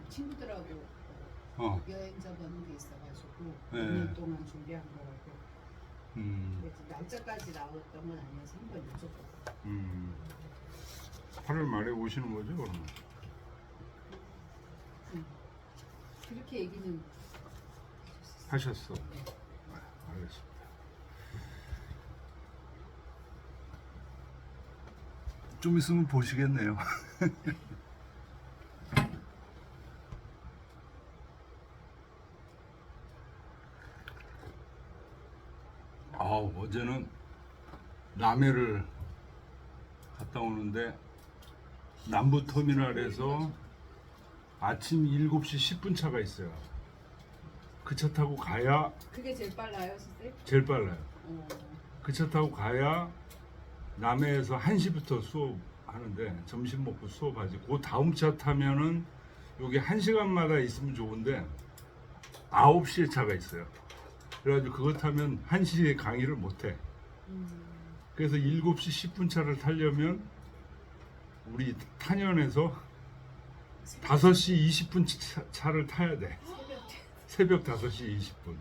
친구들하고 여행 잡아놓은 게 있어가지고 네. 2년 동안 준비한 거라고. 음. 그래서 날짜까지 나왔던 건 아니어서 한번 여쭤보고. 8월 말에 오시는 거죠, 그러면? 그렇게 얘기는 하셨어. 네. 알겠습니다. 좀 있으면 보시겠네요. 어제는 남해를 갔다 오는데 남부터미널에서 아침 7시 10분 차가 있어요. 그 차 타고 가야 그게 제일 빨라요, 선생님? 제일 빨라요. 어. 그 차 타고 가야 남해에서 1시부터 수업하는데 점심 먹고 수업하지. 그 다음 차 타면은 여기 1시간마다 있으면 좋은데 9시에 차가 있어요. 그래가지고 그거 타면 1시에 강의를 못해. 그래서 7시 10분 차를 타려면 우리 탄현에서 5시 20분 차를 타야 돼. 새벽 5시 20분.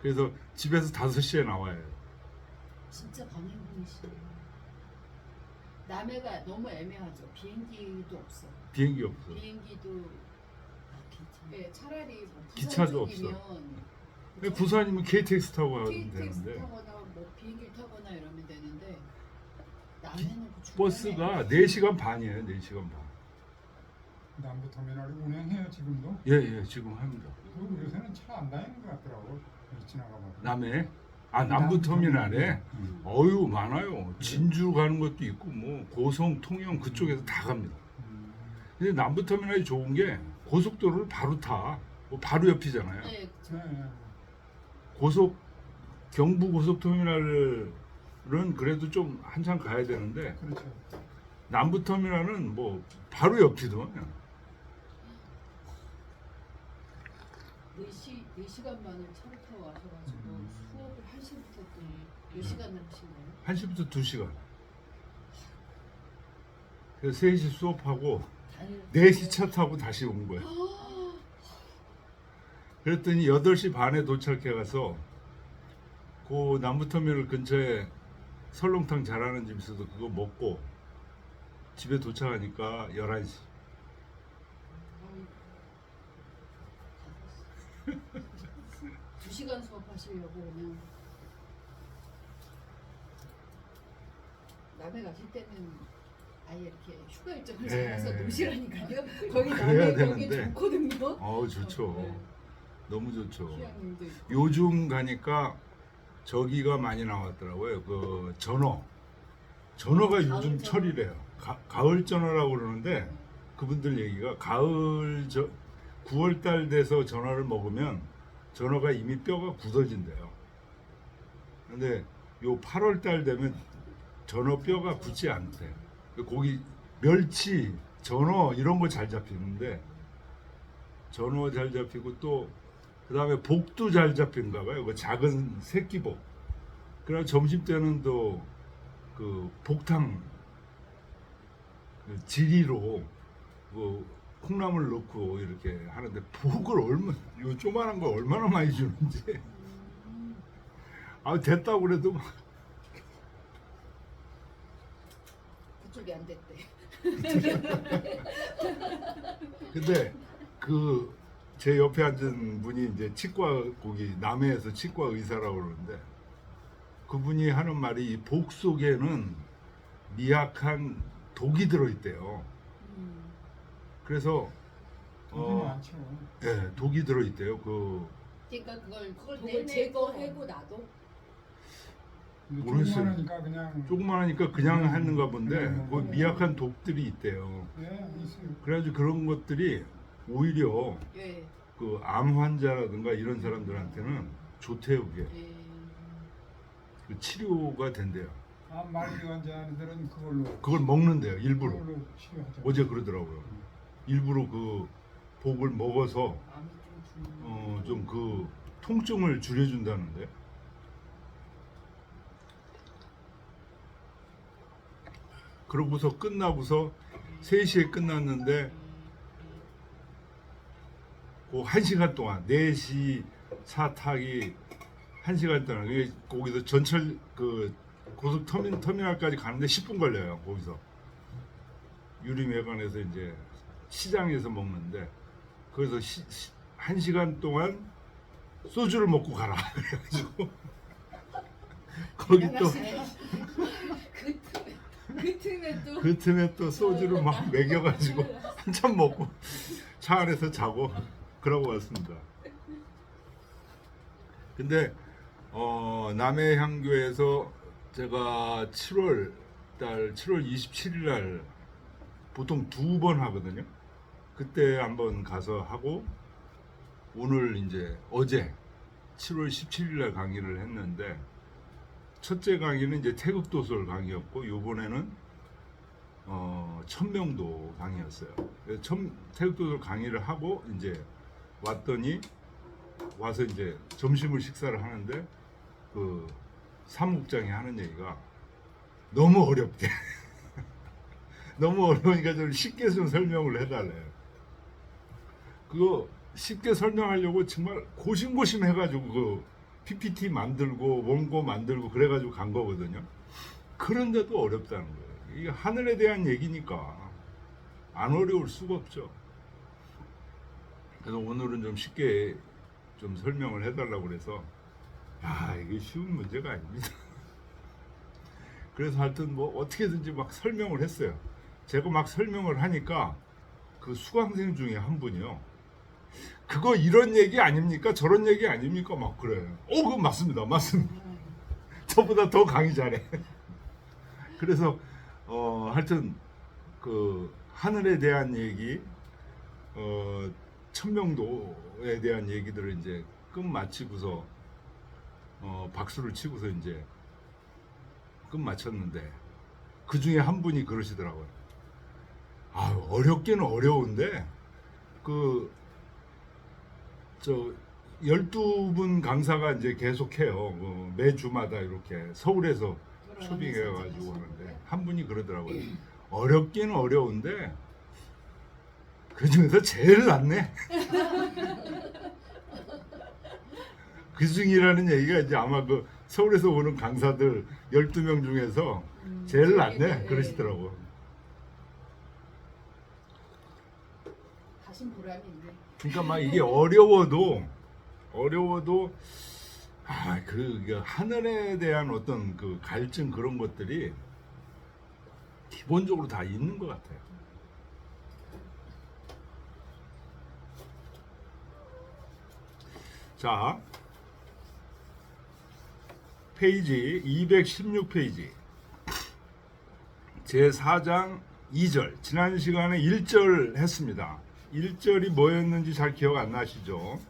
그래서 집에서 5시에 나와요. 진짜 방해공이시네. 남해가 너무 애매하죠. 비행기도 없어. 비행기 없어. 비행기도 네, 차라리 뭐 부산 기차도 쪽이면 부산이면 KTX 타고 가면 KTX 되는데 타거나 뭐 비행기를 타거나 이러면 되는데 남해는 그 중간에 버스가 4시간 반이에요. 4시간 반. 남부터미널이 운행해요 지금도? 예, 지금 합니다. 그 요새는 차 안 다니는 것 같더라고. 지나가면. 남해? 남부터미널에? 응. 어유 많아요. 진주 가는 것도 있고 뭐 고성, 통영 그쪽에서 다 갑니다. 근데 남부터미널이 좋은 게 고속도로를 바로 타. 뭐 바로 옆이잖아요. 네, 네. 경부 고속터미널은 그래도 좀 한참 가야 되는데 그렇죠. 남부터미널은 뭐 바로 옆이더만요. 4시간 만에 차를 타고 와셔가지고 수업을 1시부터 또 몇 시간을 하신 거예요? 1시부터 2시간. 그래서 3시 수업하고 4시 차 타고 다시 온 거예요. 그랬더니 8시 반에 도착해 가서 그 남부터미널 근처에 설렁탕 잘하는 집 있어서 그거 먹고 집에 도착하니까 11시. 2시간 수업하시려고 그냥 남해 가실 때는 아예 이렇게 휴가 일정을 네. 잡아서 노시라니까요. 거기 그래야 남해 거기 되는데. 좋거든요. 좋죠. 네. 너무 좋죠. 휴양님도 있고. 요즘 가니까 저기가 많이 나왔더라고요. 그 전어가 가을 요즘 전어. 철이래요. 가을 전어라고 그러는데 그분들 얘기가 9월 달 돼서 전어를 먹으면 전어가 이미 뼈가 굳어진대요. 근데 요 8월 달 되면 전어 뼈가 굳지 않대요. 고기, 멸치, 전어 이런 거 잘 잡히는데 전어 잘 잡히고 또 그다음에 복도 잘 잡힌가 봐요. 그 작은 새끼복. 그럼 점심 때는 또 그 복탕 그 지리로 그 콩나물 넣고 이렇게 하는데 복을 요 조그만한 거 얼마나 많이 주는지 됐다고 그래도 막 그쪽이 안 됐대. 근데 그 제 옆에 앉은 분이 이제 거기 남해에서 치과 의사라고 그러는데 그분이 하는 말이 이 복 속에는 미약한 독이 들어있대요. 그래서 돈이 많죠. 독이 들어있대요. 그러니까 그걸 독을 제거하고 나도 모르겠어요. 조그마하니까 그냥. 조그만하니까 그냥 하는가 본데 그 음. 미약한 독들이 있대요. 네, 있어요. 그래가지고 그런 것들이 오히려 예. 그 암 환자라든가 이런 사람들한테는 좋대요. 그게 예. 그 치료가 된대요. 말기 환자들은 그걸 먹는데요. 일부러. 그걸로 치료하죠. 어제 그러더라고요. 일부러 그 복을 먹어서 암이 좀 주는. 좀 그 통증을 줄여준다는데. 그러고서 끝나고서 3시에 끝났는데 그 1시간 동안 4시 차 타기 1시간 동안 이게 거기서 전철 그 고속 터미널까지 가는데 10분 걸려요. 거기서 유리매관에서 이제 시장에서 먹는데 그래서 1시간 동안 소주를 먹고 가라 그래가지고 거기 또 그 틈에 또 소주를 막 먹여가지고 한참 먹고 차 안에서 자고 그러고 왔습니다. 근데 남해향교에서 제가 7월 27일 날 보통 2번 하거든요. 그때 한번 가서 하고 오늘 이제 어제 7월 17일 날 강의를 했는데 첫째 강의는 이제 태극도설 강의였고 요번에는 천명도 강의였어요. 그래서 태극도설 강의를 하고 이제 왔더니 와서 이제 점심을 식사를 하는데 그 사무국장이 하는 얘기가 너무 어렵대. 너무 어려우니까 좀 쉽게 좀 설명을 해달래요. 그거 쉽게 설명하려고 정말 고심고심 해가지고 그 PPT 만들고 원고 만들고 그래가지고 간 거거든요. 그런데도 어렵다는 거예요. 이게 하늘에 대한 얘기니까 안 어려울 수가 없죠. 그래서 오늘은 좀 쉽게 좀 설명을 해달라고 그래서 야 이게 쉬운 문제가 아닙니다. 그래서 하여튼 뭐 어떻게든지 막 설명을 했어요. 제가 막 설명을 하니까 그 수강생 중에 한 분이요. 그거 이런 얘기 아닙니까? 저런 얘기 아닙니까? 막 그래요. 그건 맞습니다. 맞습니다. 저보다 더 강의 잘해. 그래서 하여튼 그 하늘에 대한 얘기, 천명도에 대한 얘기들을 이제 끝 마치고서 박수를 치고서 이제 끝 마쳤는데 그 중에 한 분이 그러시더라고요. 어렵기는 어려운데 저 12분 강사가 이제 계속해요. 매주마다 이렇게 서울에서 초빙해가지고 하는데 한 분이 그러더라고요. 어렵기는 어려운데 그 중에서 제일 낫네. 그 중이라는 얘기가 이제 아마 그 서울에서 오는 강사들 12명 중에서 제일 낫네 그러시더라고요. 가신 보람이 있네. 그러니까 막 이게 어려워도 그 하늘에 대한 어떤 그 갈증 그런 것들이 기본적으로 다 있는 것 같아요. 자, 페이지 216페이지 제4장 2절 지난 시간에 1절 했습니다. 1절이 뭐였는지 잘 기억 안 나시죠?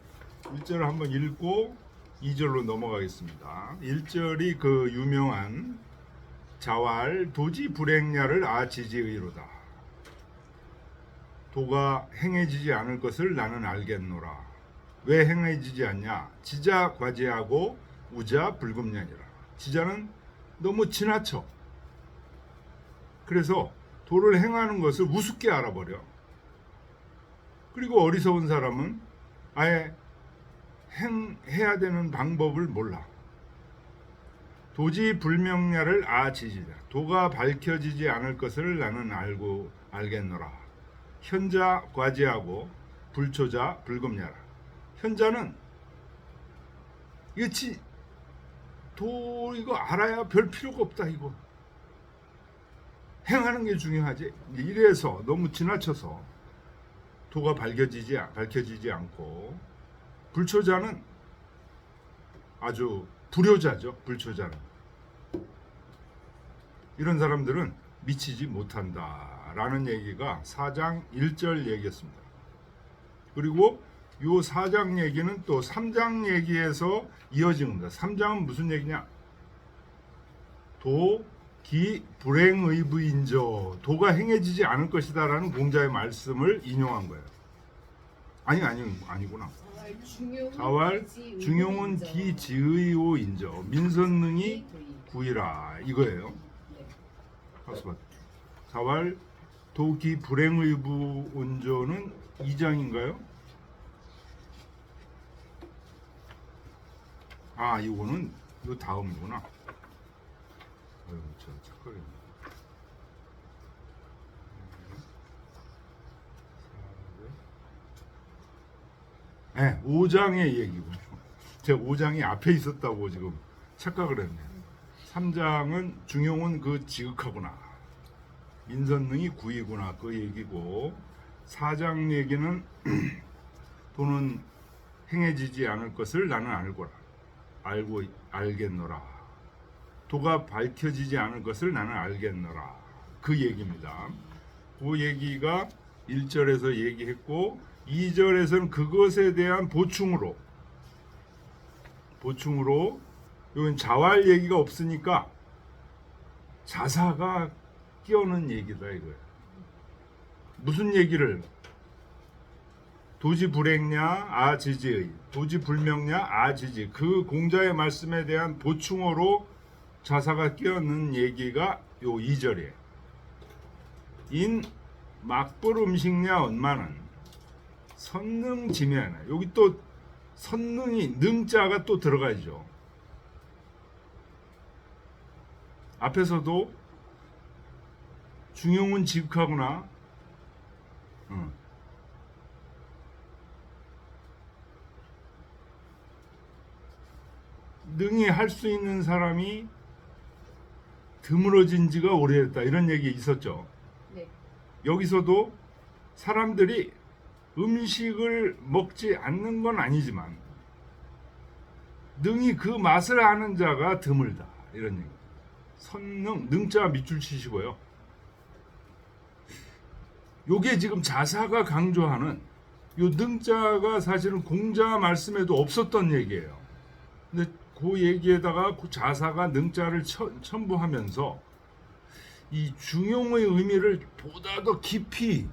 1절을 한번 읽고 2절로 넘어가겠습니다. 1절이 그 유명한 자왈 도지 불행야를 아지지의로다. 도가 행해지지 않을 것을 나는 알겠노라. 왜 행해지지 않냐? 지자 과제하고 우자 불금냐니라. 지자는 너무 지나쳐. 그래서 도를 행하는 것을 우습게 알아버려. 그리고 어리석은 사람은 아예 해야 되는 방법을 몰라. 도지 불명야를 아지지자. 도가 밝혀지지 않을 것을 나는 알겠노라. 현자 과제하고 불초자 불금야라. 현자는 이거 알아야 별 필요가 없다 이거. 행하는 게 중요하지. 이래서 너무 지나쳐서 도가 밝혀지지 않고 불초자는 아주 불효자죠. 불초자는 이런 사람들은 미치지 못한다라는 얘기가 4장 1절 얘기였습니다. 그리고 요 4장 얘기는 또 3장 얘기에서 이어진 겁니다. 3장은 무슨 얘기냐? 기 불행의부인저 도가 행해지지 않을 것이다라는 공자의 말씀을 인용한 거예요. 아니구나. 자왈 중용은 기지의오인저 민선능이 구이라 이거예요. 자왈 도기 불행의부운저는 2장인가요? 아, 이거는 요 다음이구나. 아유, 저 착각했네. 네, 5장의 얘기군요. 제가 5장이 앞에 있었다고 지금 착각을 했네요. 3장은 중용은 그 지극하구나. 민선능이 구이구나. 그 얘기고 4장 얘기는 도는 행해지지 않을 것을 나는 알거라. 알고 알겠노라. 도가 밝혀지지 않을 것을 나는 알겠노라. 그 얘기입니다. 그 얘기가 1절에서 얘기했고 2절에서는 그것에 대한 보충으로 이건 자활 얘기가 없으니까 자사가 끼어는 얘기다 이거예요. 무슨 얘기를? 도지 불행냐 아지지의, 도지 불명냐 아지지, 그 공자의 말씀에 대한 보충어로 자사가 끼어는 얘기가 요 2절이에요. 인 막불 음식냐 언마는 선능지매하나. 여기 또 선능이 능자가 또 들어가죠. 앞에서도 중용은 지극하구나. 능히 할 수 있는 사람이 드물어진 지가 오래됐다. 이런 얘기 있었죠. 네. 여기서도 사람들이 음식을 먹지 않는 건 아니지만 능히 그 맛을 아는 자가 드물다. 이런 얘기. 선능, 능자 밑줄 치시고요. 요게 지금 자사가 강조하는 요 능자가 사실은 공자 말씀에도 없었던 얘기예요. 근데 그 얘기에다가 그 자사가 능자를 첨부하면서 이 중용의 의미를 보다 더 깊이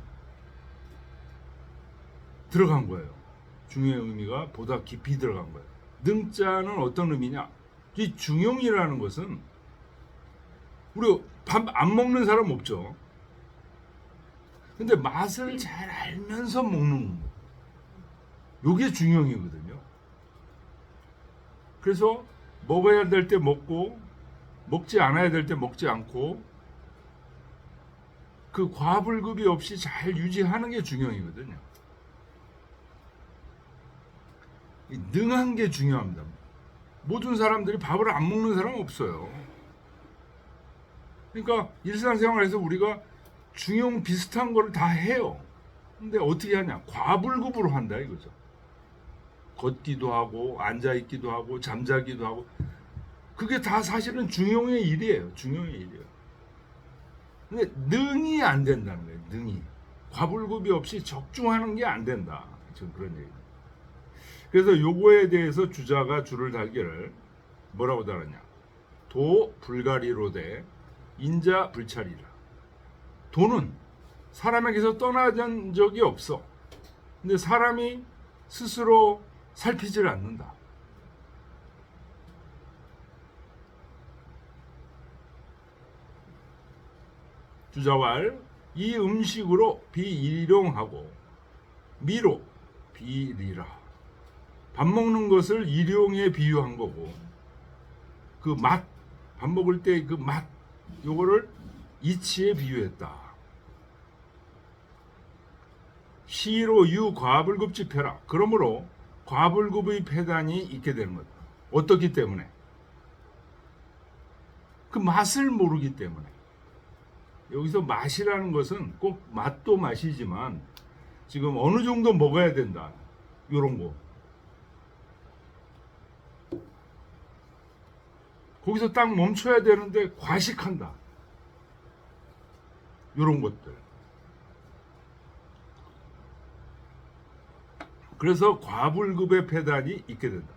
들어간 거예요. 중용의 의미가 보다 깊이 들어간 거예요. 능자는 어떤 의미냐? 이 중용이라는 것은 우리 밥 안 먹는 사람 없죠. 근데 맛을 잘 알면서 먹는 거. 요게 중용이거든요. 그래서 먹어야 될 때 먹고 먹지 않아야 될 때 먹지 않고 그 과불급이 없이 잘 유지하는 게 중용이거든요. 능한 게 중요합니다. 모든 사람들이 밥을 안 먹는 사람 없어요. 그러니까 일상생활에서 우리가 중용 비슷한 거를 다 해요. 근데 어떻게 하냐? 과불급으로 한다 이거죠. 걷기도 하고 앉아있기도 하고 잠자기도 하고, 그게 다 사실은 중용의 일이에요. 중용의 일이에요. 근데 능이 안 된다는 거예요. 능이. 과불급이 없이 적중하는 게 안 된다. 지금 그런 얘기예요. 그래서 요거에 대해서 주자가 줄을 달기를 뭐라고 달았냐? 도 불가리로되 인자 불찰이라. 도는 사람에게서 떠나간 적이 없어. 근데 사람이 스스로 살피질 않는다. 주자왈 이 음식으로 비일용하고 미로 비리라. 밥 먹는 것을 일용에 비유한 거고, 그 맛, 밥 먹을 때 그 맛, 요거를 이치에 비유했다. 시로 유 과불급집해라. 그러므로 과불급의 폐단이 있게 되는 거다. 어떻기 때문에? 그 맛을 모르기 때문에. 여기서 맛이라는 것은 꼭 맛도 맛이지만 지금 어느 정도 먹어야 된다. 요런 거. 거기서 딱 멈춰야 되는데 과식한다. 요런 것들. 그래서 과불급의 폐단이 있게 된다.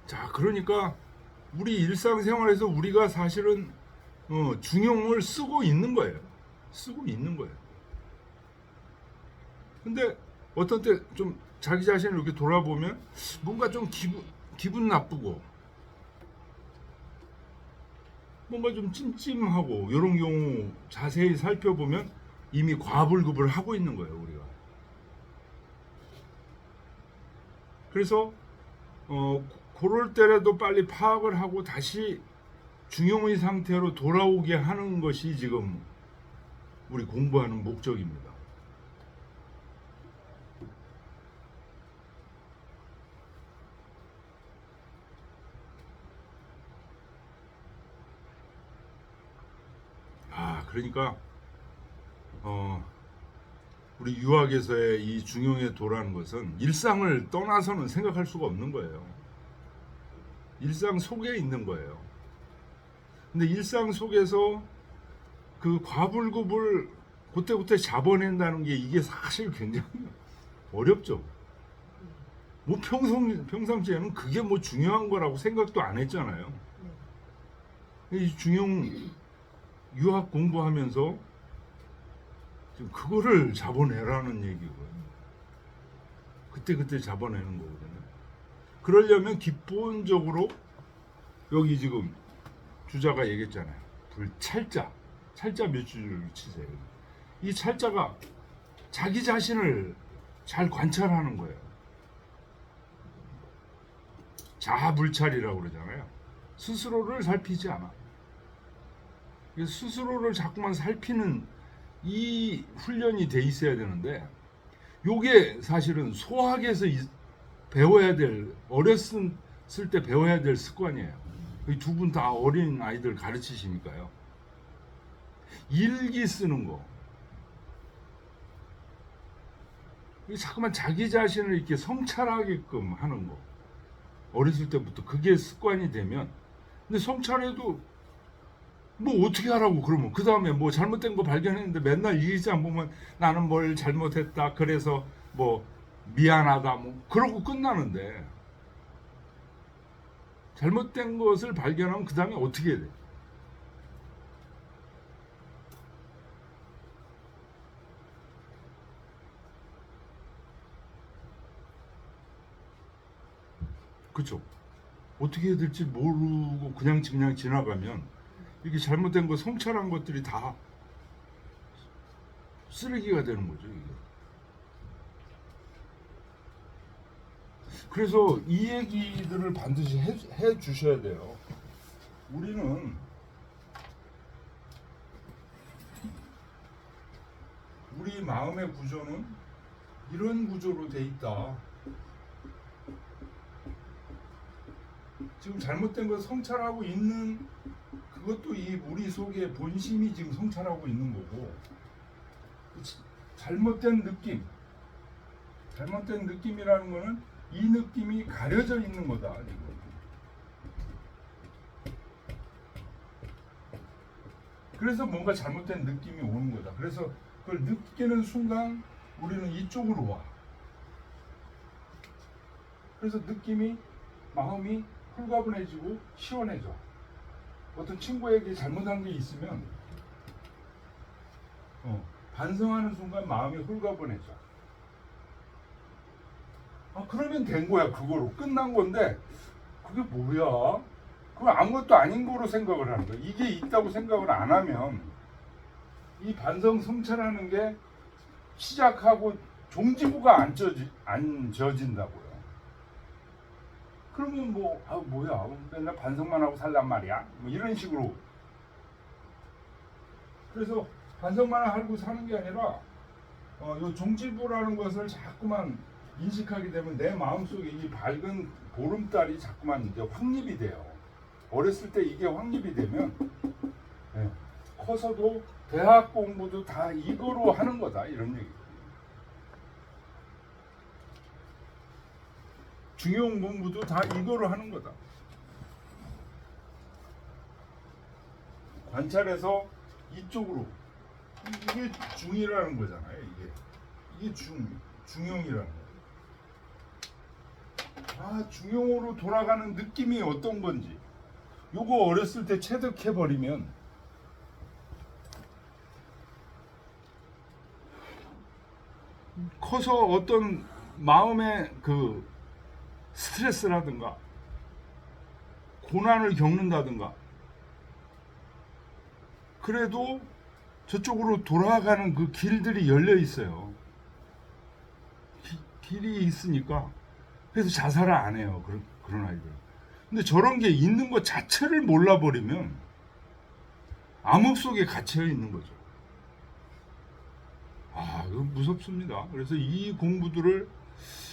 자, 그러니까 우리 일상생활에서 우리가 사실은 중용을 쓰고 있는 거예요. 쓰고 있는 거예요. 근데 어떤 때 좀 자기 자신을 이렇게 돌아보면 뭔가 좀 기분 나쁘고 뭔가 좀 찜찜하고 이런 경우 자세히 살펴보면 이미 과불급을 하고 있는 거예요, 우리가. 그래서 그럴 때라도 빨리 파악을 하고 다시 중용의 상태로 돌아오게 하는 것이 지금 우리 공부하는 목적입니다. 그러니까 우리 유학에서의 이 중용의 도라는 것은 일상을 떠나서는 생각할 수가 없는 거예요. 일상 속에 있는 거예요. 근데 일상 속에서 그 과불급을 그때그때 잡아낸다는 게 이게 사실 굉장히 어렵죠. 뭐 평상시에는 그게 뭐 중요한 거라고 생각도 안 했잖아요. 이 중용 유학 공부하면서 지금 그거를 잡아내라는 얘기고요. 그때 잡아내는 거거든요. 그러려면 기본적으로 여기 지금 주자가 얘기했잖아요. 찰자 몇 줄을 치세요. 이 찰자가 자기 자신을 잘 관찰하는 거예요. 자아불찰이라고 그러잖아요. 스스로를 살피지 않아. 스스로를 자꾸만 살피는 이 훈련이 돼 있어야 되는데, 요게 사실은 소학에서 배워야 될, 어렸을 때 배워야 될 습관이에요. 두 분 다 어린 아이들 가르치시니까요. 일기 쓰는 거, 자꾸만 자기 자신을 이렇게 성찰하게끔 하는 거, 어렸을 때부터 그게 습관이 되면, 근데 성찰해도 뭐 어떻게 하라고. 그러면 그 다음에 뭐 잘못된 거 발견했는데 맨날 일기장 보면 나는 뭘 잘못했다, 그래서 뭐 미안하다, 뭐 그러고 끝나는데, 잘못된 것을 발견하면 그 다음에 어떻게 해야 돼? 그쵸? 어떻게 해야 될지 모르고 그냥 지나가면 이렇게 잘못된 거, 성찰한 것들이 다 쓰레기가 되는 거죠, 이게. 그래서 이 얘기들을 반드시 해 주셔야 돼요. 우리 마음의 구조는 이런 구조로 돼 있다. 지금 잘못된 걸 성찰하고 있는 그것도 이 우리 속에 본심이 지금 성찰하고 있는 거고, 잘못된 느낌이라는 거는 이 느낌이 가려져 있는 거다. 그래서 뭔가 잘못된 느낌이 오는 거다. 그래서 그걸 느끼는 순간 우리는 이쪽으로 와. 그래서 마음이 홀가분해지고 시원해져. 어떤 친구에게 잘못한 게 있으면 반성하는 순간 마음이 홀가분해져. 그러면 된 거야. 그거로 끝난 건데, 그게 뭐야? 그건 아무것도 아닌 거로 생각을 하는 거야. 이게 있다고 생각을 안 하면 이 반성 성찰하는 게 시작하고 종지부가 안 져진다고요. 그러면 뭐야, 맨날 반성만 하고 살란 말이야, 뭐 이런 식으로. 그래서 반성만 하고 사는 게 아니라 요 종지부라는 것을 자꾸만 인식하게 되면 내 마음속에 이 밝은 보름달이 자꾸만 이제 확립이 돼요. 어렸을 때 이게 확립이 되면 커서도 대학 공부도 다 이거로 하는 거다, 이런 얘기. 중용 공부도 다 이거로 하는 거다. 관찰해서 이쪽으로, 이게 중이라는 거잖아요. 이게 중용이라는 거예요. 중용으로 돌아가는 느낌이 어떤 건지 요거 어렸을 때 체득해버리면 커서 어떤 마음의 그 스트레스라든가 고난을 겪는다든가 그래도 저쪽으로 돌아가는 그 길들이 열려 있어요. 길이 있으니까 그래서 자살을 안 해요. 그런 아이들. 근데 저런 게 있는 것 자체를 몰라버리면 암흑 속에 갇혀 있는 거죠. 아, 이거 무섭습니다. 그래서 이 공부들을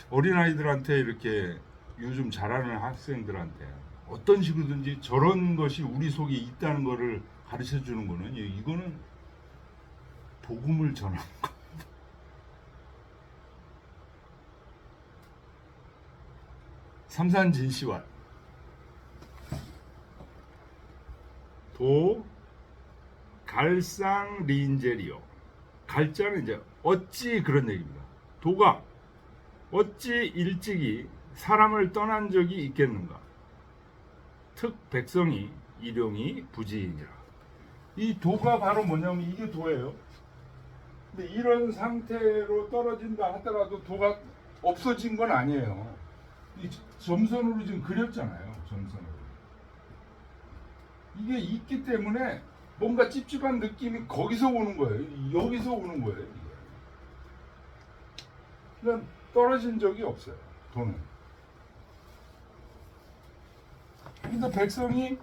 어린아이들한테 이렇게 요즘 잘하는 학생들한테 어떤 식으로든지 저런 것이 우리 속에 있다는 것을 가르쳐 주는 거는 이거는 복음을 전하는 거. 삼산진시왈 도 갈상리인제리요. 갈자는 이제 어찌 그런 얘기입니다. 도가 어찌 일찍이 사람을 떠난 적이 있겠는가. 특 백성이 일용이 부지이니라. 이 도가 바로 뭐냐면 이게 도예요. 근데 이런 상태로 떨어진다 하더라도 도가 없어진 건 아니에요. 이 점선으로 지금 그렸잖아요. 점선으로. 이게 있기 때문에 뭔가 찝찝한 느낌이 거기서 오는 거예요. 여기서 오는 거예요. 이게. 그러니까 떨어진 적이 없어요. 도는. 근데 백성이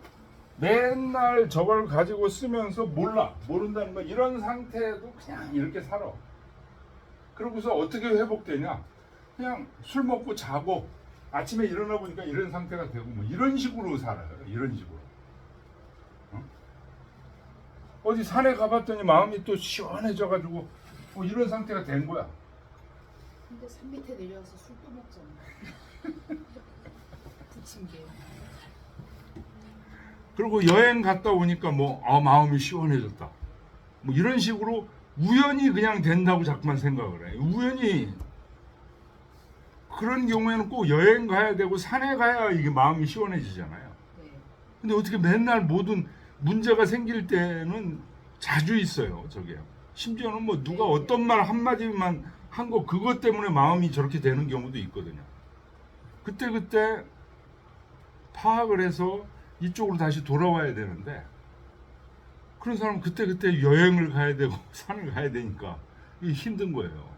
맨날 저걸 가지고 쓰면서 모른다는 거. 이런 상태에도 그냥 이렇게 살아. 그러고서 어떻게 회복되냐? 그냥 술 먹고 자고 아침에 일어나 보니까 이런 상태가 되고 뭐 이런 식으로 살아요. 이런 식으로. 어디 산에 가봤더니 마음이 또 시원해져 가지고 이런 상태가 된 거야. 근데 산 밑에 내려와서 술 또 먹잖아. 부침개. 그리고 여행 갔다 오니까 마음이 시원해졌다. 뭐 이런 식으로 우연히 그냥 된다고 자꾸만 생각을 해. 우연히 그런 경우에는 꼭 여행 가야 되고 산에 가야 이게 마음이 시원해지잖아요. 네. 근데 어떻게 맨날 모든 문제가 생길 때는 자주 있어요. 저게. 심지어는 뭐 누가 어떤 말 한마디만 한 거 그것 때문에 마음이 저렇게 되는 경우도 있거든요. 그때 파악을 해서 이쪽으로 다시 돌아와야 되는데 그런 사람은 그때 여행을 가야 되고 산을 가야 되니까 이게 힘든 거예요.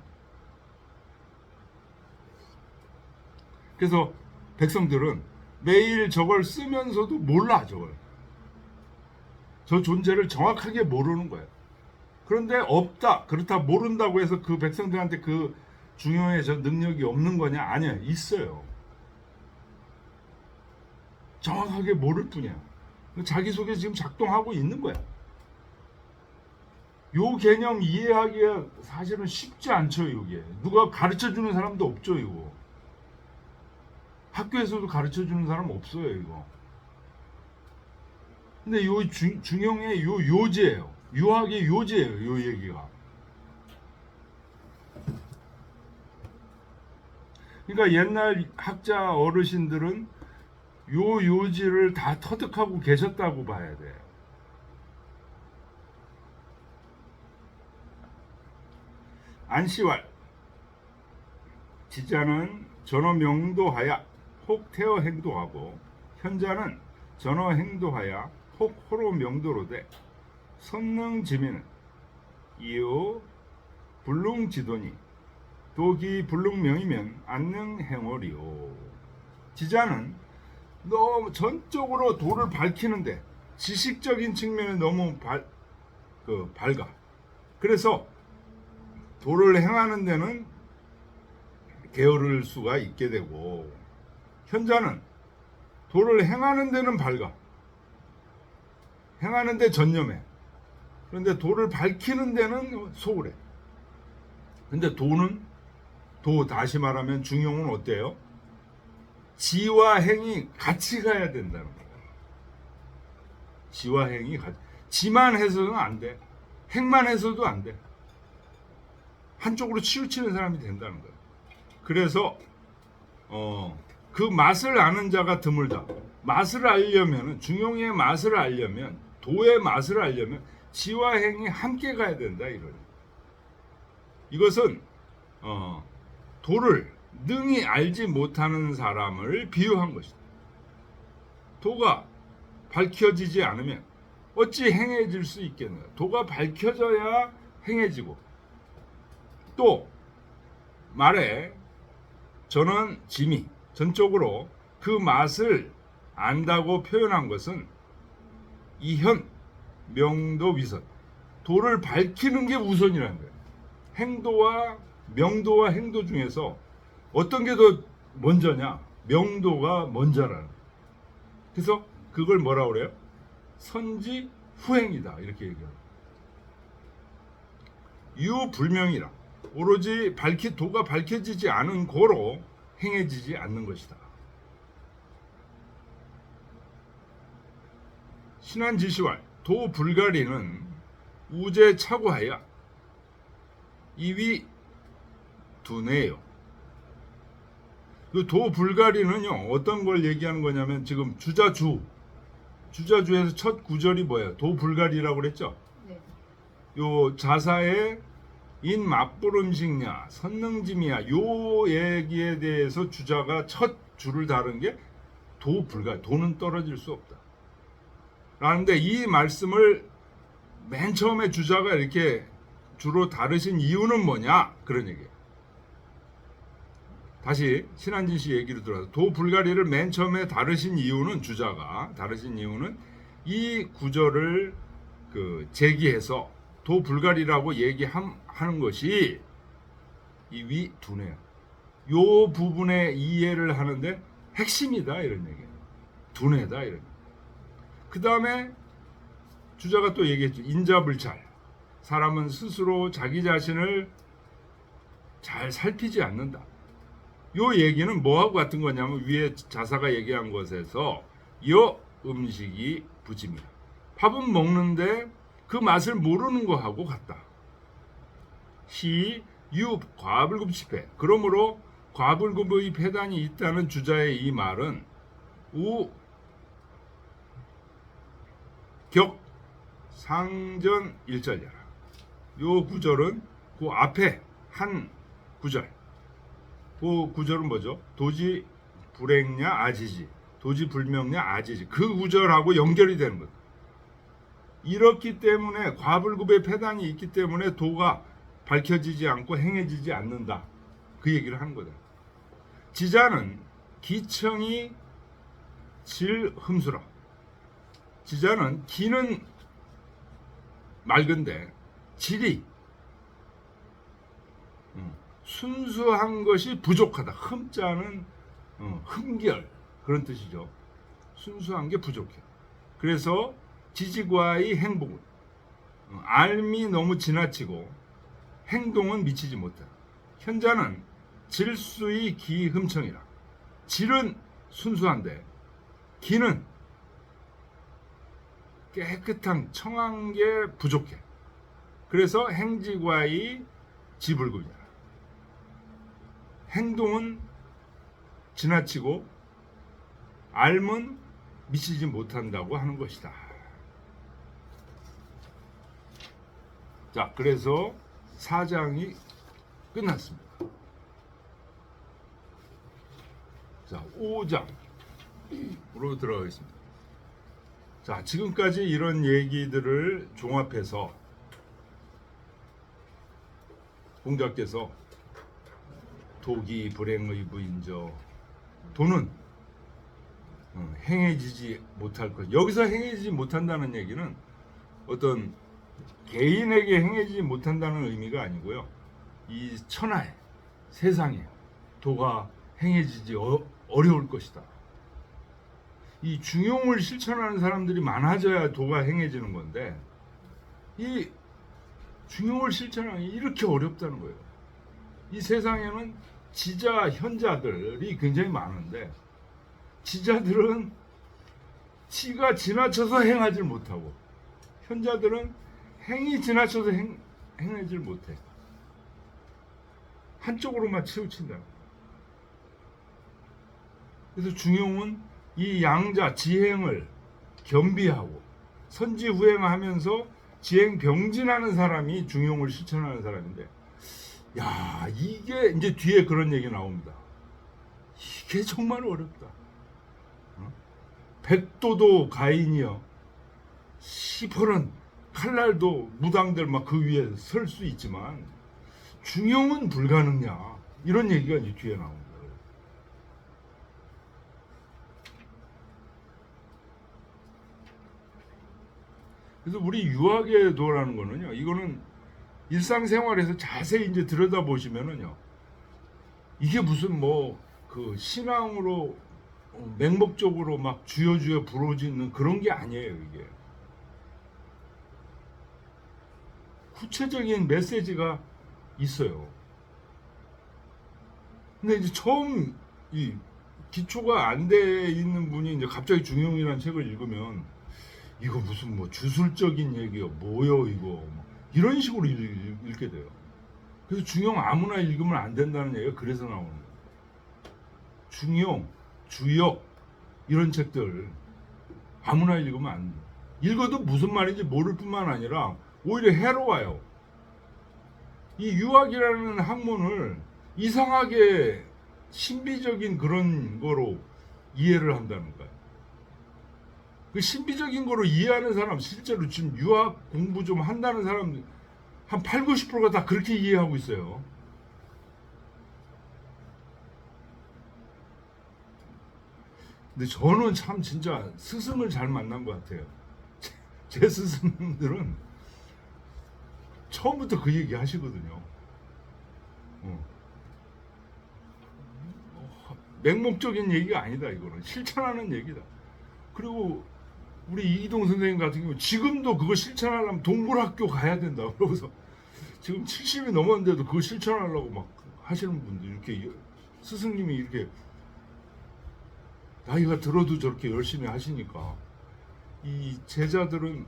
그래서 백성들은 매일 저걸 쓰면서도 몰라. 저걸. 저 존재를 정확하게 모르는 거예요. 그런데 없다. 그렇다 모른다고 해서 그 백성들한테 그 중요한 저 능력이 없는 거냐? 아니야. 있어요. 정확하게 모를 뿐이야. 자기 속에 지금 작동하고 있는 거야. 요 개념 이해하기가 사실은 쉽지 않죠. 이게 누가 가르쳐주는 사람도 없죠. 이거 학교에서도 가르쳐주는 사람 없어요. 이거. 근데 요 중용의 요 요지예요. 유학의 요지예요. 요 얘기가. 그러니까 옛날 학자 어르신들은 요 요지를 다 터득하고 계셨다고 봐야 돼요. 안시왈 지자는 전어 명도하야 혹 태어 행도하고 현자는 전어 행도하야 혹 호로 명도로되 선능 지민은 이유 불능지도니 도기 불능명이면 안능 행월이요. 지자는 너무 전적으로 도를 밝히는데 지식적인 측면에 너무 밝아. 그래서 도를 행하는 데는 게으를 수가 있게 되고 현자는 도를 행하는 데는 밝아. 행하는 데 전념해. 그런데 도를 밝히는 데는 소홀해. 근데 도 다시 말하면 중용은 어때요? 지와 행이 같이 가야 된다는 거예요. 지와 행이 같이. 지만 해서는 안 돼. 행만 해서도 안 돼. 한쪽으로 치우치는 사람이 된다는 거예요. 그래서 그 맛을 아는 자가 드물다. 맛을 알려면 중용의 맛을 알려면 도의 맛을 알려면 지와 행이 함께 가야 된다. 이것은 도를 능히 알지 못하는 사람을 비유한 것이다. 도가 밝혀지지 않으면 어찌 행해질 수 있겠느냐. 도가 밝혀져야 행해지고, 또 말에 저는 짐이 전적으로 그 맛을 안다고 표현한 것은 이현, 명도, 위선, 도를 밝히는 게 우선이라는 거예요. 행도와 명도와 행도 중에서 어떤 게 더 먼저냐? 명도가 먼저라는 거예요. 그래서 그걸 뭐라고 그래요? 선지 후행이다, 이렇게 얘기해요. 유불명이라, 오로지 도가 밝혀지지 않은 고로 행해지지 않는 것이다. 신한지시왈 도불가리는 우제 차고하여 이위 두네요. 그 도불가리는요, 어떤 걸 얘기하는 거냐면, 지금 주자주에서 첫 구절이 뭐예요? 도불가리라고 그랬죠? 네. 요 자사의 인 맞부름식냐 선능짐이야, 요 얘기에 대해서 주자가 첫 줄을 다룬 게 도불가리, 도는 떨어질 수 없다 라는데, 이 말씀을 맨 처음에 주자가 이렇게 주로 다루신 이유는 뭐냐, 그런 얘기예요. 다시 신한진씨 얘기로 들어서, 도불가리를 맨 처음에 다루신 이유는, 주자가 다루신 이유는 이 구절을 제기해서 도불가리라고 얘기하는 것이 이 위 두네요. 요 부분에 이해를 하는데 핵심이다, 이런 얘기예요. 두네다, 이런. 그 다음에 주자가 또 얘기했죠. 인자불찰, 사람은 스스로 자기 자신을 잘 살피지 않는다. 요 얘기는 뭐하고 같은 거냐면, 위에 자사가 얘기한 것에서 요 음식이 부짐이야, 밥은 먹는데 그 맛을 모르는 거하고 같다. 시 유 과불급집회, 그러므로 과불급의 폐단이 있다는 주자의 이 말은 우 격 상전 일절이라. 요 구절은 그 앞에 한 구절, 그 구절은 뭐죠? 도지 불행냐 아지지, 도지 불명냐 아지지, 그 구절하고 연결이 되는 거예요. 이렇기 때문에 과불급의 폐단이 있기 때문에 도가 밝혀지지 않고 행해지지 않는다, 그 얘기를 하는 거다. 지자는 기청이 질흠수라. 지자는 기는 맑은데 질이 순수한 것이 부족하다. 흠자는 흠결, 그런 뜻이죠. 순수한 게 부족해. 그래서 지지과의 행복은 알미 너무 지나치고 행동은 미치지 못하다. 현자는 질수의 기흠청이라. 질은 순수한데 기는 깨끗한 청한 게 부족해. 그래서 행지과의 지불급이다. 행동은 지나치고 알은 미치지 못한다고 하는 것이다. 자, 그래서 4장이 끝났습니다. 자, 5장으로 들어가겠습니다. 자, 지금까지 이런 얘기들을 종합해서 공자께서 도기 불행의 부인저, 도는 행해지지 못할 것. 여기서 행해지지 못한다는 얘기는 어떤 개인에게 행해지지 못한다는 의미가 아니고요, 이 천하에, 세상에 도가 행해지지 어려울 것이다. 이 중용을 실천하는 사람들이 많아져야 도가 행해지는 건데, 이 중용을 실천하기 이렇게 어렵다는 거예요. 이 세상에는 지자, 현자들이 굉장히 많은데, 지자들은 치가 지나쳐서 행하지 못하고, 현자들은 행이 지나쳐서 행하지 못해. 한쪽으로만 치우친다. 그래서 중용은 이 양자 지행을 겸비하고 선지후행하면서 지행병진하는 사람이 중용을 실천하는 사람인데, 야, 이게 이제 뒤에 그런 얘기 나옵니다. 이게 정말 어렵다. 백도도 가인이여 시퍼런 칼날도 무당들 막 그 위에 설 수 있지만 중용은 불가능냐 이런 얘기가 이제 뒤에 나옵니다. 그래서 우리 유학의 도라는 거는요, 이거는 일상생활에서 자세히 이제 들여다보시면은요, 이게 무슨 뭐 그 신앙으로 맹목적으로 막 주여 부르짖는 그런 게 아니에요. 이게 구체적인 메시지가 있어요. 근데 이제 처음 이 기초가 안 돼 있는 분이 이제 갑자기 중용이라는 책을 읽으면 이거 무슨 뭐 주술적인 얘기요, 뭐요 이거 뭐 이런 식으로 읽게 돼요. 그래서 중용 아무나 읽으면 안 된다는 얘기가 그래서 나오는 거예요. 중용, 주역 이런 책들 아무나 읽으면 안 돼. 읽어도 무슨 말인지 모를 뿐만 아니라 오히려 해로워요. 이 유학이라는 학문을 이상하게 신비적인 그런 거로 이해를 한다는 거예요. 그 신비적인 거로 이해하는 사람, 실제로 지금 유학 공부 좀 한다는 사람 한 8, 90%가 다 그렇게 이해하고 있어요. 근데 저는 참 진짜 스승을 잘 만난 것 같아요. 제 스승들은 처음부터 그 얘기 하시거든요. 맹목적인 얘기가 아니다. 이거는 실천하는 얘기다. 그리고 우리 이기동 선생님 같은 경우 지금도 그거 실천하려면 동굴학교 가야 된다. 그러고서 지금 70이 넘었는데도 그거 실천하려고 막 하시는 분들, 이렇게 스승님이 이렇게 나이가 들어도 저렇게 열심히 하시니까 이 제자들은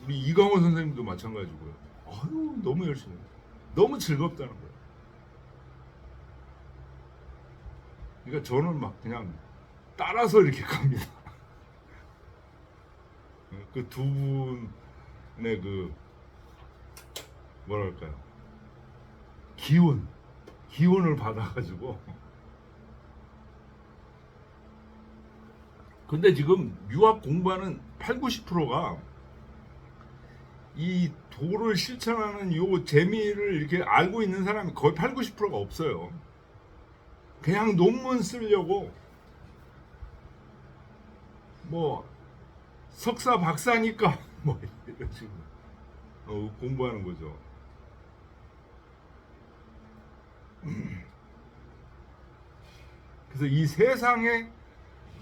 우리 이광호 선생님도 마찬가지고요. 아유, 너무 열심히 해요. 너무 즐겁다는 거예요. 그러니까 저는 막 그냥 따라서 이렇게 갑니다. 그 두 분의 그 뭐랄까요, 기운을 받아가지고. 근데 지금 유학 공부하는 8, 90%가 이 도를 실천하는 요 재미를 이렇게 알고 있는 사람이 거의 8, 90%가 없어요. 그냥 논문 쓰려고 뭐 석사 박사니까 뭐 이런 식으로 공부하는 거죠. 그래서 이 세상에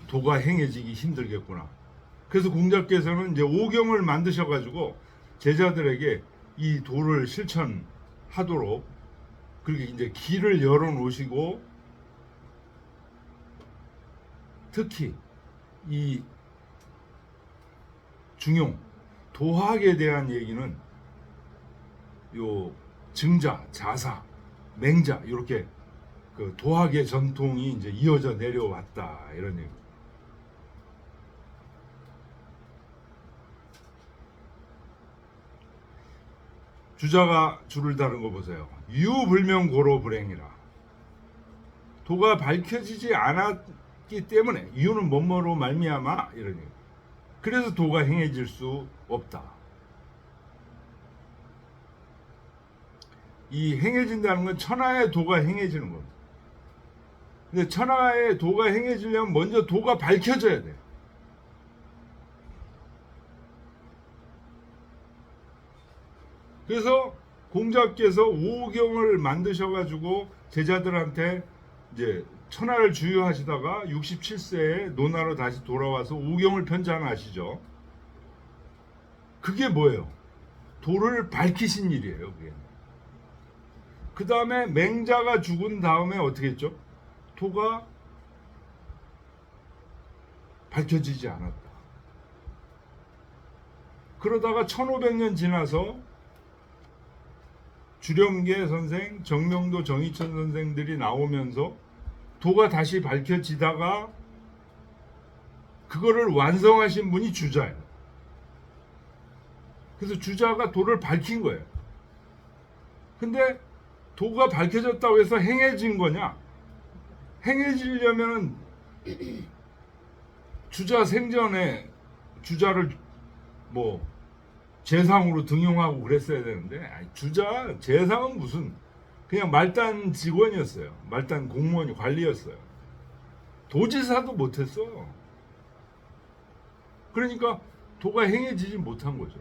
도가 행해지기 힘들겠구나. 그래서 공자께서는 이제 오경을 만드셔가지고 제자들에게 이 도를 실천하도록 그렇게 이제 길을 열어놓으시고, 특히 이 중용 도학에 대한 얘기는 요 증자, 자사, 맹자 이렇게 그 도학의 전통이 이제 이어져 내려왔다 이런 얘기. 주자가 줄을 다른 거 보세요. 유불명고로 불행이라. 도가 밝혀지지 않았기 때문에, 이유는 뭐뭐로 말미암아 이런 얘기. 그래서 도가 행해질 수 없다. 이 행해진다는 건 천하의 도가 행해지는 겁니다. 근데 천하의 도가 행해지려면 먼저 도가 밝혀져야 돼. 그래서 공자께서 오경을 만드셔가지고 제자들한테 이제 천하를 주유하시다가 67세에 논하로 다시 돌아와서 오경을 편찬하시죠. 그게 뭐예요? 도를 밝히신 일이에요. 그게. 그 다음에 맹자가 죽은 다음에 어떻게 했죠? 도가 밝혀지지 않았다. 그러다가 1500년 지나서 주렴계 선생, 정명도, 정의천 선생들이 나오면서 도가 다시 밝혀지다가 그거를 완성하신 분이 주자예요. 그래서 주자가 도를 밝힌 거예요. 근데 도가 밝혀졌다고 해서 행해진 거냐? 행해지려면 주자 생전에 주자를 뭐 재상으로 등용하고 그랬어야 되는데 주자 재상은 무슨 그냥 말단 직원이었어요. 말단 공무원이 관리였어요. 도지사도 못했어. 그러니까 도가 행해지지 못한 거죠.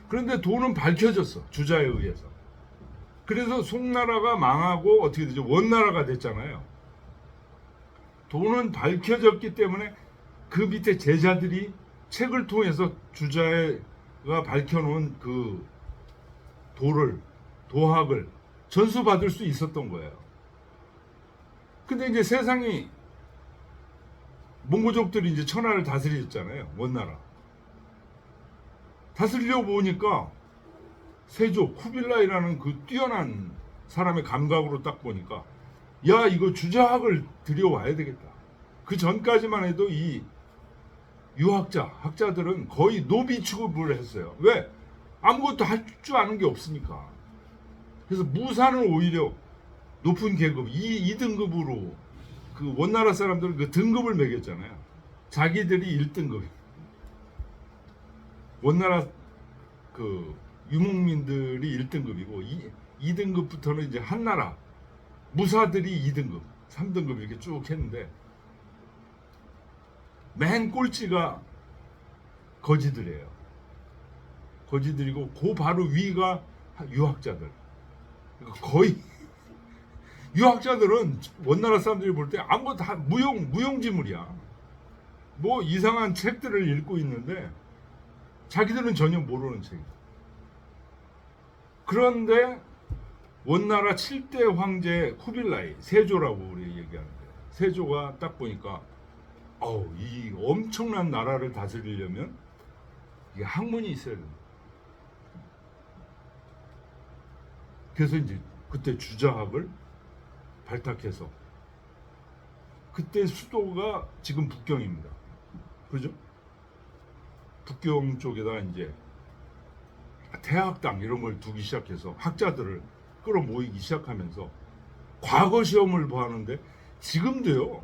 그런데 도는 밝혀졌어. 주자에 의해서. 그래서 송나라가 망하고 어떻게 되죠? 원나라가 됐잖아요. 도는 밝혀졌기 때문에 그 밑에 제자들이 책을 통해서 주자가 밝혀놓은 그 도학을 전수받을 수 있었던 거예요. 근데 이제 세상이 몽고족들이 이제 천하를 다스렸잖아요. 원나라. 다스리려고 보니까 세조 쿠빌라이라는 그 뛰어난 사람의 감각으로 딱 보니까 야 이거 주자학을 들여와야 되겠다. 그 전까지만 해도 이 학자들은 거의 노비 취급을 했어요. 왜? 아무것도 할 줄 아는 게 없으니까. 그래서 무산을 오히려 높은 계급 2등급으로 그 원나라 사람들은 그 등급을 매겼잖아요. 자기들이 1등급. 원나라 그 유목민들이 1등급이고 2등급부터는 이제 한나라 무사들이 2등급, 3등급 이렇게 쭉 했는데 맨 꼴찌가 거지들이에요. 거지들이고 그 바로 위가 유학자들. 거의 유학자들은 원나라 사람들이 볼 때 아무것도 다 무용지물이야. 뭐 이상한 책들을 읽고 있는데 자기들은 전혀 모르는 책이야. 그런데 원나라 7대 황제 쿠빌라이, 세조라고 우리 얘기하는데 세조가 딱 보니까 이 엄청난 나라를 다스리려면 이게 학문이 있어야 된다. 그래서 이제 그때 주자학을 발탁해서 그때 수도가 지금 북경입니다. 그죠? 북경 쪽에다 이제 대학당 이런 걸 두기 시작해서 학자들을 끌어모이기 시작하면서 과거 시험을 보았는데 지금도요.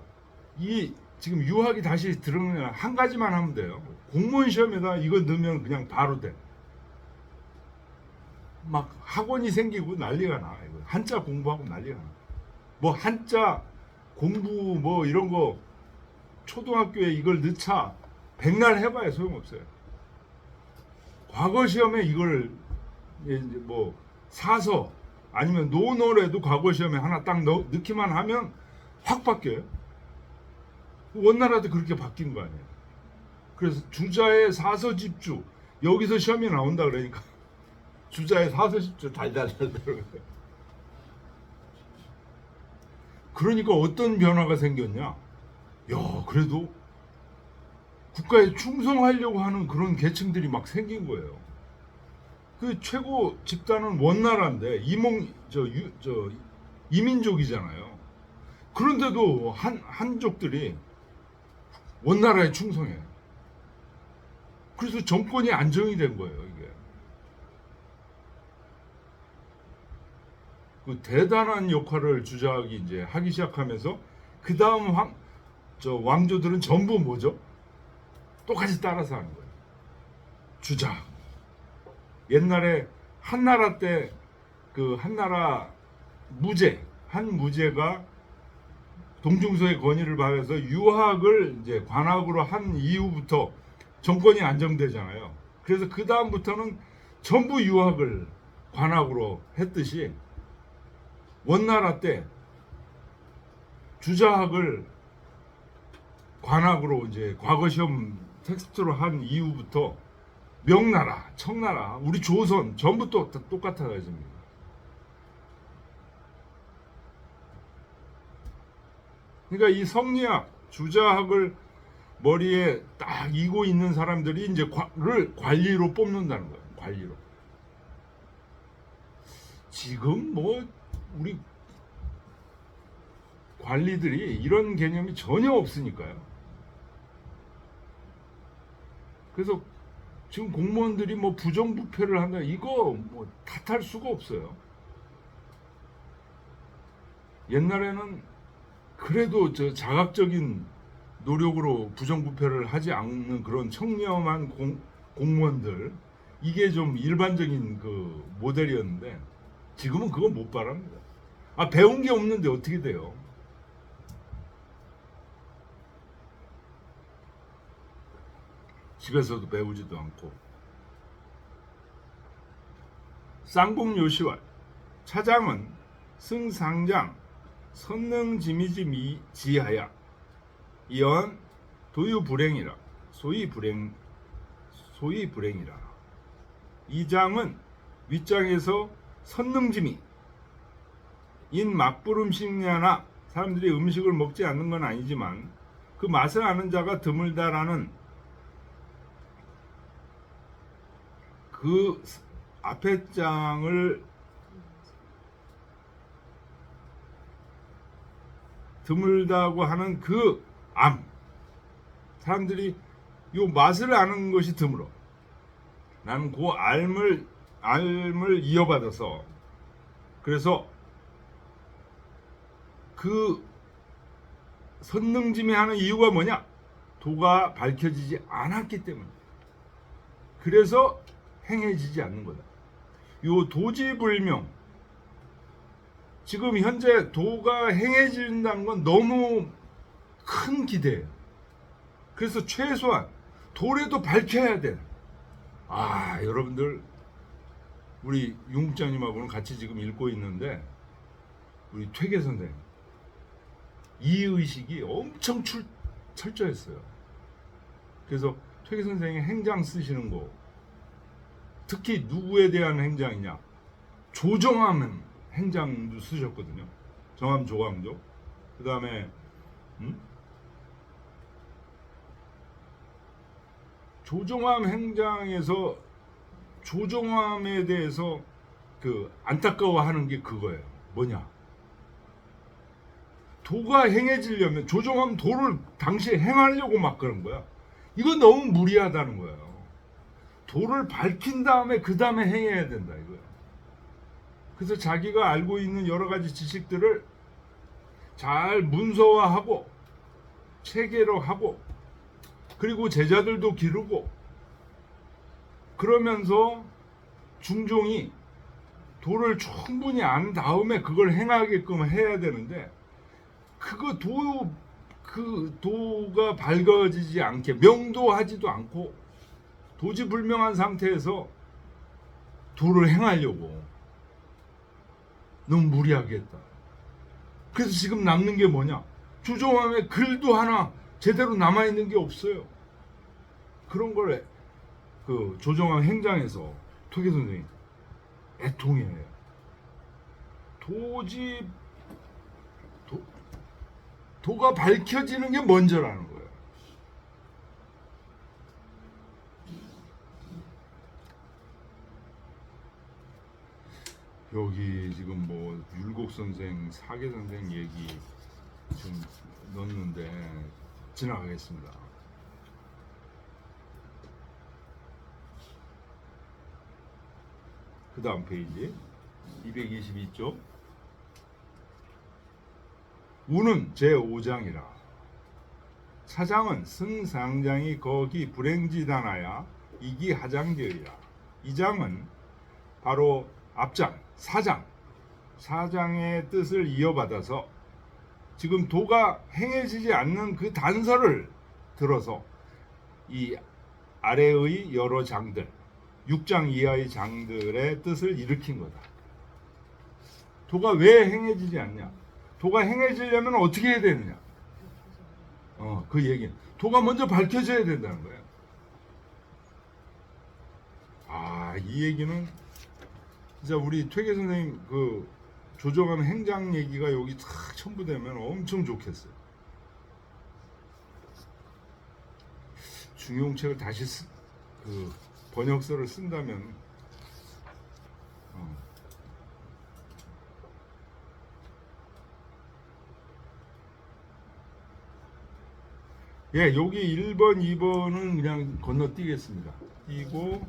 이 지금 유학이 다시 들어오면 한 가지만 하면 돼요. 공무원 시험에다 이거 넣으면 그냥 바로 돼. 막 학원이 생기고 난리가 나. 한자 공부하고 난리가 나. 뭐 한자 공부 뭐 이런 거 초등학교에 이걸 넣자 백날 해봐야 소용없어요. 과거 시험에 이걸 뭐 사서 아니면 논어라도 과거 시험에 하나 딱 넣기만 하면 확 바뀌어요. 원나라도 그렇게 바뀐 거 아니에요. 그래서 주자의 사서집주 여기서 시험이 나온다 그러니까 주자의 사서집주 달달달달. 그러니까 어떤 변화가 생겼냐? 야, 그래도 국가에 충성하려고 하는 그런 계층들이 막 생긴 거예요. 그 최고 집단은 원나라인데 이민족이잖아요. 그런데도 한족들이 원나라에 충성해요. 그래서 정권이 안정이 된 거예요, 이게. 그 대단한 역할을 주자학이 이제 하기 시작하면서 그 다음 왕조들은 전부 뭐죠? 똑같이 따라서 하는 거예요. 주자학. 옛날에 한나라 때 그 한나라 한 무제가 동중서의 권위를 받아서 유학을 이제 관학으로 한 이후부터 정권이 안정되잖아요. 그래서 그 다음부터는 전부 유학을 관학으로 했듯이 원나라 때 주자학을 관학으로 이제 과거 시험 텍스트로 한 이후부터 명나라, 청나라, 우리 조선 전부 또 똑같아집니다. 그러니까 이 성리학, 주자학을 머리에 딱 이고 있는 사람들이 이제 관리로 뽑는다는 거예요. 관리로. 지금 뭐 우리 관리들이 이런 개념이 전혀 없으니까요. 그래서 지금 공무원들이 뭐 부정부패를 한다 이거 뭐 탓할 수가 없어요. 옛날에는 그래도 저 자각적인 노력으로 부정부패를 하지 않는 그런 청렴한 공무원들, 이게 좀 일반적인 그 모델이었는데 지금은 그거 못 바랍니다. 아, 배운 게 없는데 어떻게 돼요? 집에서도 배우지도 않고. 쌍봉요시왈 차장은 승상장 선능지미지 지하야 이언 도유 불행이라 소위 불행이라. 이장은 윗장에서 선능지미 인 맛부름식냐나 사람들이 음식을 먹지 않는 건 아니지만 그 맛을 아는 자가 드물다라는 그 앞에 장을 드물다고 하는 그 사람들이 요 맛을 아는 것이 드물어. 나는 그 알을 이어받아서 그래서 그 선능짐해 하는 이유가 뭐냐? 도가 밝혀지지 않았기 때문에. 그래서 행해지지 않는 거다. 요 도지불명, 지금 현재 도가 행해진다는 건 너무 큰 기대예요. 그래서 최소한 도래도 밝혀야 돼. 아, 여러분들 우리 융국장님하고는 같이 지금 읽고 있는데 우리 퇴계 선생님 이의식이 엄청 철저했어요. 그래서 퇴계 선생이 행장 쓰시는 거, 특히 누구에 대한 행장이냐, 조정암 행장도 쓰셨거든요. 정암 조광조. 그 다음에 조정암 행장에서 조정암에 대해서 그 안타까워하는 게 그거예요. 뭐냐? 도가 행해지려면 조정암 도를 당시에 행하려고 막 그런 거야. 이건 너무 무리하다는 거예요. 도를 밝힌 다음에 그 다음에 행해야 된다 이거야. 그래서 자기가 알고 있는 여러 가지 지식들을 잘 문서화하고 체계로하고 그리고 제자들도 기르고 그러면서 중종이 도를 충분히 안 다음에 그걸 행하게끔 해야 되는데 그거 그 도가 밝아지지 않게 명도하지도 않고 도지불명한 상태에서 도를 행하려고 너무 무리하게 했다. 그래서 지금 남는 게 뭐냐? 조정암에 글도 하나 제대로 남아있는 게 없어요. 그런 걸 그 조정암 행장에서 퇴계 선생님 애통해요. 도가 밝혀지는 게 먼저라는 거예요. 여기 지금 뭐 율곡 선생, 사계 선생 얘기 좀 넣었는데 지나가겠습니다. 그 다음 페이지 222쪽. 우는 제5장이라. 차장은 승상장이 거기 불행지단하야 이기 하장되리라. 이 장은 바로 앞장, 사장의 뜻을 이어받아서 지금 도가 행해지지 않는 그 단서를 들어서 이 아래의 여러 장들, 6장 이하의 장들의 뜻을 일으킨 거다. 도가 왜 행해지지 않냐? 도가 행해지려면 어떻게 해야 되느냐? 그 얘기. 도가 먼저 밝혀져야 된다는 거예요. 아, 이 얘기는 진짜 우리 퇴계 선생님 그 조정암 행장 얘기가 여기 탁 첨부되면 엄청 좋겠어요. 중용책을 다시 그 번역서를 쓴다면 예, 여기 1번, 2번은 그냥 건너뛰겠습니다. 띄고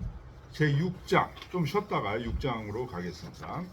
제 6장 좀 쉬었다가 6장으로 가겠습니다.